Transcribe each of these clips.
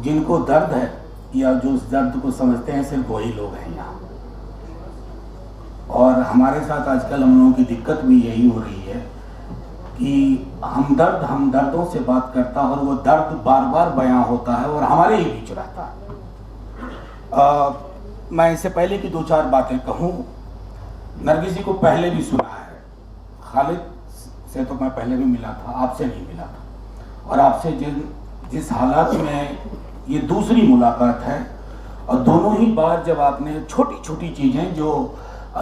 जिनको दर्द है या जो उस दर्द को समझते हैं सिर्फ वही लोग हैं यहाँ। और हमारे साथ आजकल हम लोगों की दिक्कत भी यही हो रही है कि हमदर्दों से बात करता है और वो दर्द बार बार बयां होता है और हमारे ही बीच रहता है। मैं इससे पहले की 2-4 बातें कहूँ। नरगिस जी को पहले भी सुना है, खालिद से तो मैं पहले भी मिला था, आपसे नहीं मिला था। और आपसे जिस हालात में ये दूसरी मुलाकात है, और दोनों ही बार जब आपने छोटी छोटी चीज़ें जो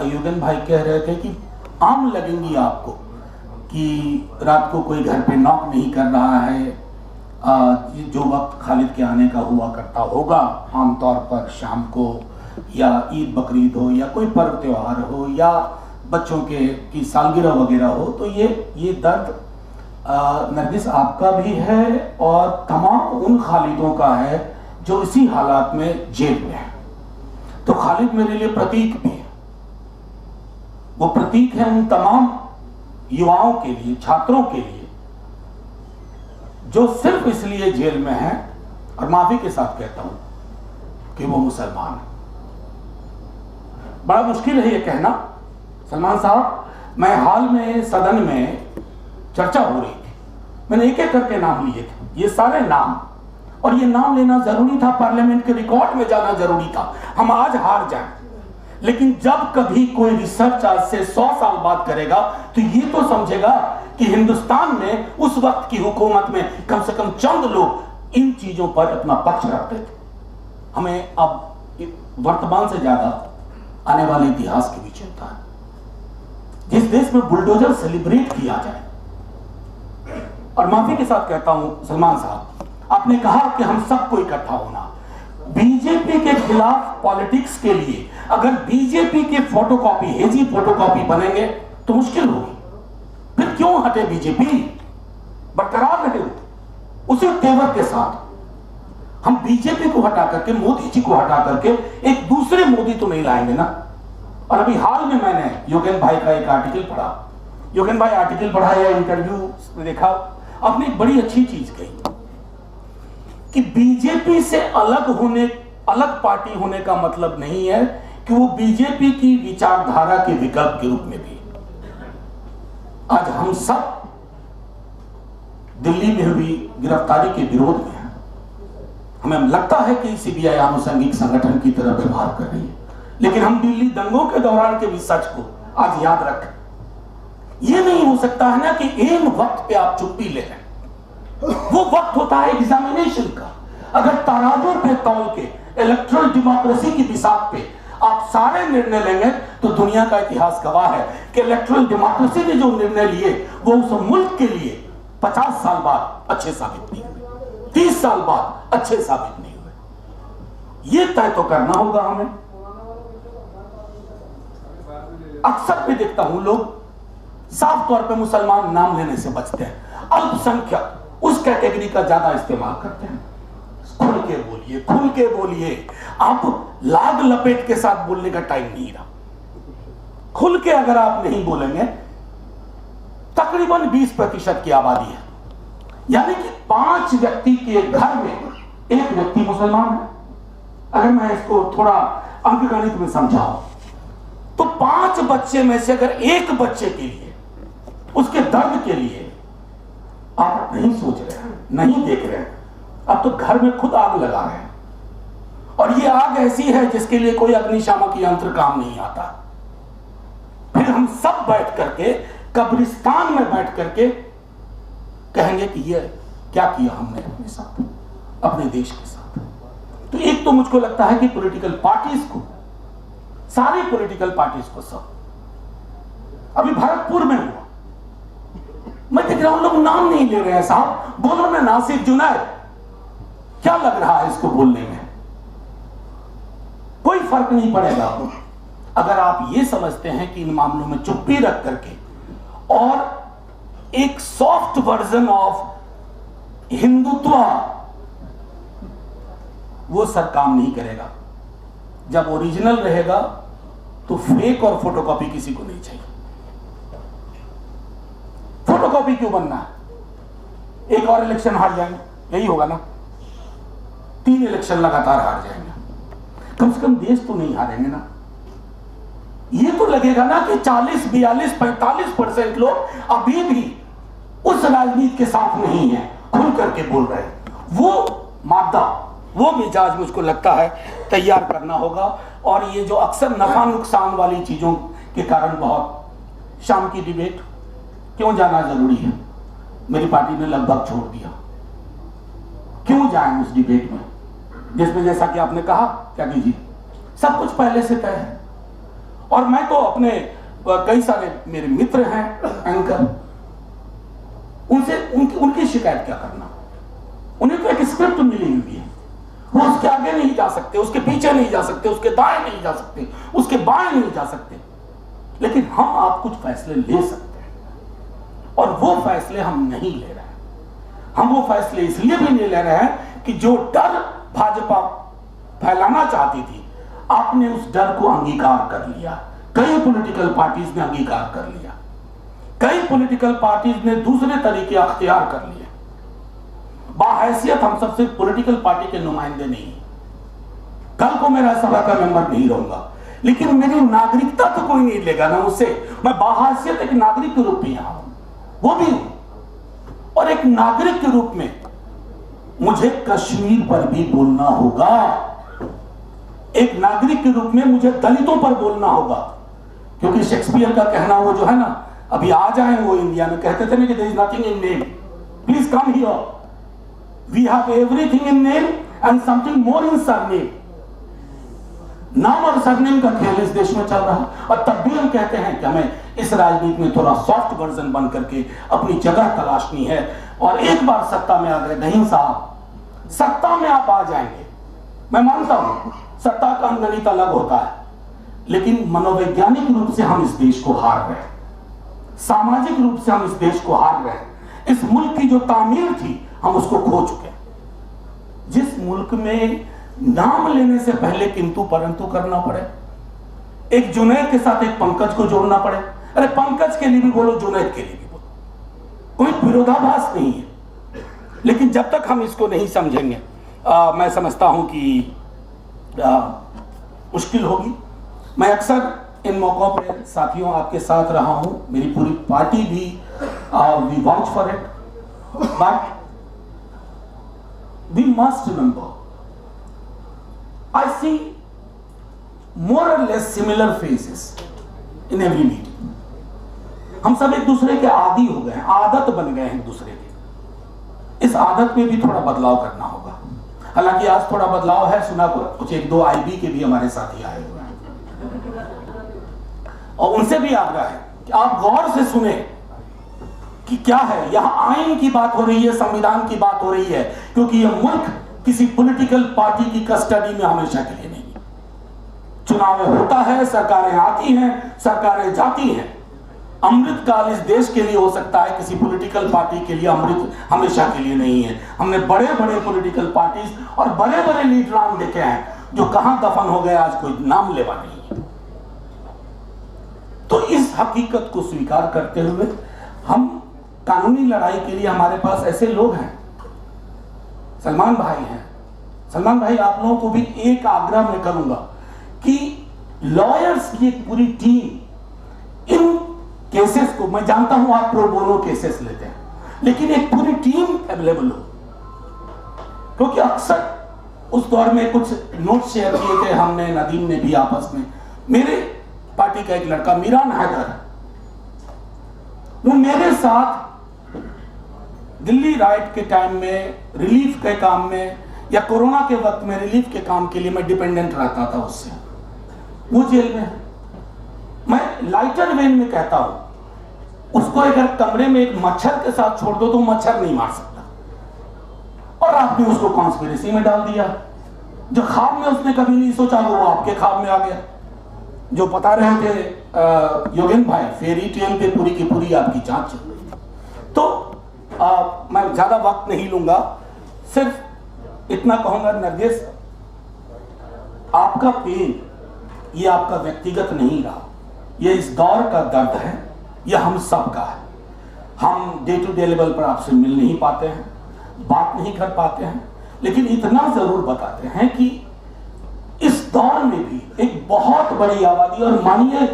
युगन भाई कह रहे थे कि आम लगेंगी आपको, कि रात को कोई घर पे नॉक नहीं कर रहा है, जो वक्त खालिद के आने का हुआ करता होगा आमतौर पर शाम को, या ईद बकरीद हो या कोई पर्व त्योहार हो या बच्चों की सालगिरह वगैरह हो, तो ये दर्द नरगिस आपका भी है और तमाम उन खालिदों का है जो इसी हालात में जेल में है। तो खालिद मेरे लिए प्रतीक भी है, वो प्रतीक है उन तमाम युवाओं के लिए, छात्रों के लिए जो सिर्फ इसलिए जेल में है, और माफी के साथ कहता हूं कि वो मुसलमान है। बड़ा मुश्किल है ये कहना सलमान साहब। मैं हाल में सदन में चर्चा हो रही थी, मैंने एक एक करके नाम लिए थे, ये सारे नाम, और ये नाम लेना जरूरी था, पार्लियामेंट के रिकॉर्ड में जाना जरूरी था। हम आज हार जाएं, लेकिन जब कभी कोई रिसर्च आज से 100 साल बाद करेगा तो ये तो समझेगा कि हिंदुस्तान में उस वक्त की हुकूमत में कम से कम चंद लोग इन चीजों पर अपना पक्ष रखते थे। हमें अब वर्तमान से ज्यादा आने वाले इतिहास की भी चिंता है। जिस देश में बुलडोजर सेलिब्रेट किया जाए, और माफी के साथ कहता हूं सलमान साहब, आपने कहा कि हम सबको इकट्ठा होना, बीजेपी के खिलाफ पॉलिटिक्स के लिए अगर बीजेपी के फोटोकॉपी, हेजी फोटोकॉपी बनेंगे तो मुश्किल होगी। फिर क्यों हटे बीजेपी, बरकरार रहे उसी तेवर के साथ। हम बीजेपी को हटा करके, मोदी जी को हटा करके एक दूसरे मोदी तो नहीं लाएंगे ना। और अभी हाल में मैंने योगेन भाई का एक आर्टिकल पढ़ा, योगेन भाई आर्टिकल पढ़ा या इंटरव्यू देखा, आपने एक बड़ी अच्छी चीज कही कि बीजेपी से अलग पार्टी होने का मतलब नहीं है कि वो बीजेपी की विचारधारा के विकल्प के रूप में भी। आज हम सब दिल्ली में हुई गिरफ्तारी के विरोध में हैं। हमें लगता है कि सीबीआई आनुषंगिक संगठन की तरह व्यवहार कर रही है, लेकिन हम दिल्ली दंगों के दौरान के भी सच को आज याद रखें। यह नहीं हो सकता है ना कि एक वक्त पे आप चुप्पी ले लें। वो वक्त होता है एग्जामिनेशन का। अगर तराजू पे तौल के इलेक्ट्रल डेमोक्रेसी की बिसात पे आप सारे निर्णय लेंगे तो दुनिया का इतिहास गवाह है कि इलेक्ट्रल डेमोक्रेसी ने जो निर्णय लिए वो उस मुल्क के लिए 50 साल बाद अच्छे साबित नहीं हुए, 30 साल बाद अच्छे साबित नहीं हुए। ये तय तो करना होगा हमें। अक्सर भी देखता हूं लोग साफ तौर पे मुसलमान नाम लेने से बचते हैं, अल्पसंख्यक उस कैटेगरी का ज्यादा इस्तेमाल करते हैं। खुल के बोलिए, खुल के बोलिए। आप लाग लपेट के साथ बोलने का टाइम नहीं रहा। खुल के अगर आप नहीं बोलेंगे, तकरीबन 20% की आबादी है, यानी कि 5 व्यक्ति के घर में 1 व्यक्ति मुसलमान है। अगर मैं इसको थोड़ा अंकगणित में समझाऊं तो 5 बच्चे में से अगर 1 बच्चे के लिए, उसके दर्द के लिए आप नहीं सोच रहे हैं, नहीं देख रहे हैं, आप तो घर में खुद आग लगा रहे हैं। और ये आग ऐसी है जिसके लिए कोई अग्निशामक यंत्र काम नहीं आता। फिर हम सब बैठ करके कब्रिस्तान में बैठ करके कहेंगे कि ये क्या किया हमने अपने साथ, अपने देश के साथ। तो एक तो मुझको लगता है कि पॉलिटिकल पार्टीज को, सारी पॉलिटिकल पार्टीज को, सब अभी भरतपुर में हुआ, मैं देख रहा हूं लोग नाम नहीं ले रहे हैं साहब। बोलो ना नासिर जुनैद, क्या लग रहा है इसको बोलने में? कोई फर्क नहीं पड़ेगा अगर आप ये समझते हैं कि इन मामलों में चुप्पी रख करके और एक सॉफ्ट वर्जन ऑफ हिंदुत्व, वो सर काम नहीं करेगा। जब ओरिजिनल रहेगा तो फेक और फोटोकॉपी किसी को नहीं चाहिए। फोटोकॉपी क्यों बनना है? एक और इलेक्शन हार जाएंगे, यही होगा ना। 3 इलेक्शन लगातार हार जाएंगे, कम से कम देश तो नहीं हारेंगे ना। ये तो लगेगा ना कि 40, 42, 45% लोग अभी भी उस राजनीति के साथ नहीं है, खुल करके बोल रहे हैं। वो मादा, वो मिजाज मुझको लगता है तैयार करना होगा। और ये जो अक्सर नफा नुकसान वाली चीजों के कारण बहुत, शाम की डिबेट क्यों जाना जरूरी है, मेरी पार्टी ने लगभग छोड़ दिया। क्यों जाएं उस डिबेट में जिसमें, जैसा कि आपने कहा क्या कीजिए, सब कुछ पहले से तय है। और मैं तो अपने कई सारे मेरे मित्र हैं एंकर, उनसे उनकी शिकायत क्या करना। उन्हें तो एक स्क्रिप्ट मिली हुई है, वो उसके आगे नहीं जा सकते, उसके पीछे नहीं जा सकते, उसके दाएं नहीं जा सकते, उसके बाएं नहीं जा सकते। लेकिन हम आप कुछ फैसले ले सकते हैं, और वो फैसले हम नहीं ले रहे हैं। हम वो फैसले इसलिए भी नहीं ले रहे हैं कि जो डर भाजपा फैलाना चाहती थी, आपने उस डर को अंगीकार कर लिया। कई पॉलिटिकल पार्टीज ने अंगीकार कर लिया, कई पॉलिटिकल पार्टीज ने दूसरे तरीके अख्तियार कर लिए। बाहैसियत हम सबसे पॉलिटिकल पार्टी के नुमाइंदे नहीं, कल को मैं राज्यसभा का मेंबर नहीं रहूंगा, लेकिन मेरी नागरिकता तो कोई नहीं लेगा ना मुझसे। मैं बाहैसियत एक नागरिक के रूप में यहां हूं, वो भी हूं, और एक नागरिक के रूप में मुझे कश्मीर पर भी बोलना होगा। एक नागरिक के रूप में मुझे दलितों पर बोलना होगा, क्योंकि शेक्सपियर का कहना वो जो है ना, अभी आ जाए वो इंडिया में, कहते थे ना कि there is nothing in name, please come here, we have everything in name and something more in surname. नाम और सरनेम का खेल इस देश में चल रहा है, और तब भी हम कहते हैं कि हमें इस राजनीति में थोड़ा सॉफ्ट वर्जन बन करके अपनी जगह तलाशनी है। और एक बार सत्ता में आ गए, नहीं साहब, सत्ता में आप आ जाएंगे, मैं मानता हूं सत्ता का अंगणित अलग होता है, लेकिन मनोवैज्ञानिक रूप से हम इस देश को हार रहे हैं, सामाजिक रूप से हम इस देश को हार रहे हैं। इस मुल्क की जो तामीर थी हम उसको खो चुके हैं। जिस मुल्क में नाम लेने से पहले किंतु परंतु करना पड़े, एक जुनैद के साथ एक पंकज को जोड़ना पड़े, अरे पंकज के लिए भी बोलो, जुनैद के लिए भी बोलो, कोई विरोधाभास नहीं है। लेकिन जब तक हम इसको नहीं समझेंगे, मैं समझता हूं कि मुश्किल होगी। मैं अक्सर इन मौकों पे साथियों आपके साथ रहा हूं, मेरी पूरी पार्टी भी we vouch for it, but we must remember I see more और less similar faces in every meeting. हम सब एक दूसरे के आदी हो गए हैं, आदत बन गए हैं एक दूसरे के। इस आदत में भी थोड़ा बदलाव करना होगा। हालांकि आज थोड़ा बदलाव है, सुना कुछ 1-2 IB के भी हमारे साथी आए हुए हैं, और उनसे भी आग्रह है कि आप गौर से सुने कि क्या है। यहां आईन की बात हो रही है, संविधान की बात हो रही है, क्योंकि यह मुल्क किसी पॉलिटिकल पार्टी की कस्टडी में हमेशा के लिए नहीं। चुनाव होता है, सरकारें आती हैं, सरकारें जाती हैं। अमृत काल इस देश के लिए हो सकता है, किसी पॉलिटिकल पार्टी के लिए अमृत हमेशा के लिए नहीं है। हमने बड़े बड़े पॉलिटिकल पार्टीज और बड़े बड़े लीडरान देखे हैं जो कहां दफन हो गए, आज कोई नाम लेवा नहीं है। तो इस हकीकत को स्वीकार करते हुए हम कानूनी लड़ाई के लिए, हमारे पास ऐसे लोग हैं, सलमान भाई हैं। सलमान भाई, आप लोगों को भी एक आग्रह मैं करूंगा कि लॉयर्स की एक पूरी टीम इन केसेस को, मैं जानता हूं आप प्रो बोनो केसेस लेते हैं, लेकिन एक पूरी टीम अवेलेबल हो, क्योंकि अक्सर उस दौर में कुछ नोट शेयर किए थे हमने, नदीम ने भी आपस में। मेरे पार्टी का एक लड़का मीरान हैदर, वो मेरे साथ दिल्ली राइट के टाइम में, रिलीफ के काम में, या कोरोना के वक्त में रिलीफ के काम के लिए मैं डिपेंडेंट रहता था उससे। वो जेल में, मैं लाइटर वेन में कहता हूं, उसको अगर कमरे में एक मच्छर के साथ छोड़ दो तो मच्छर नहीं मार सकता, और आपने उसको कॉन्स्पिरेसी में डाल दिया। जो ख्वाब में उसने कभी नहीं सोचा वो आपके ख्वाब में आ गया। जो बता रहे थे योगेंद्र भाई, फेरी टेल पे पूरी की पूरी आपकी जांच चल रही है। तो मैं ज्यादा वक्त नहीं लूंगा, सिर्फ इतना कहूंगा, नरगिस, आपका पेन ये आपका व्यक्तिगत नहीं रहा, ये इस दौर का दर्द है, ये हम सब का है। हम डे टू डे लेवल पर आपसे मिल नहीं पाते हैं, बात नहीं कर पाते हैं, लेकिन इतना जरूर बताते हैं कि इस दौर में भी एक बहुत बड़ी आबादी, और मानिए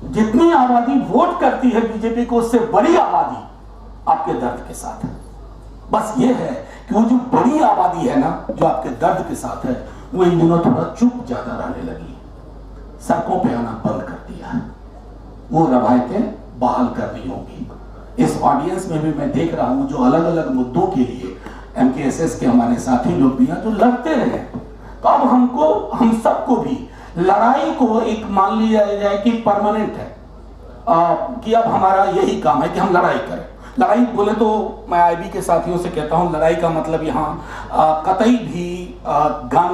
जितनी आबादी वोट करती है बीजेपी को उससे बड़ी आबादी आपके दर्द के साथ है। बस ये है कि वो जो बड़ी आबादी है ना, जो आपके दर्द के साथ है, वो इन दिनों थोड़ा चुप ज्यादा रहने लगी, सड़कों पे आना बंद कर दिया है। वो रवायतें बहाल करनी होगी। इस ऑडियंस में भी मैं देख रहा हूं जो अलग अलग मुद्दों के लिए MKSS के हमारे साथी लोग भी हैं जो लड़ते रहे। तो अब हम सबको भी लड़ाई को एक मान लिया जाए कि परमानेंट है, कि अब हमारा यही काम है कि हम लड़ाई करें। लड़ाई बोले तो मैं IB के साथियों से कहता हूं, लड़ाई का मतलब यहाँ कतई भी गन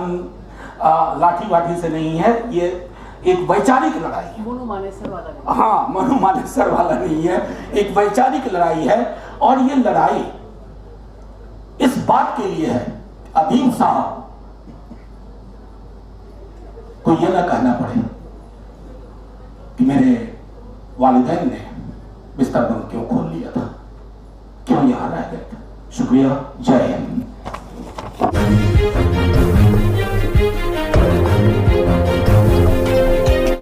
लाठी वाठी से नहीं है, ये एक वैचारिक लड़ाई है। मनु मानेसर वाला नहीं। हाँ, मनु मानेसर वाला नहीं है, एक वैचारिक लड़ाई है। और ये लड़ाई इस बात के लिए है अभीम साहब को यह ना कहना पड़े कि मेरे वालिदैन ने बिस्तर बंद क्यों खोल लिया था, क्यों यहां रह गए थे। शुक्रिया, जय हिंद।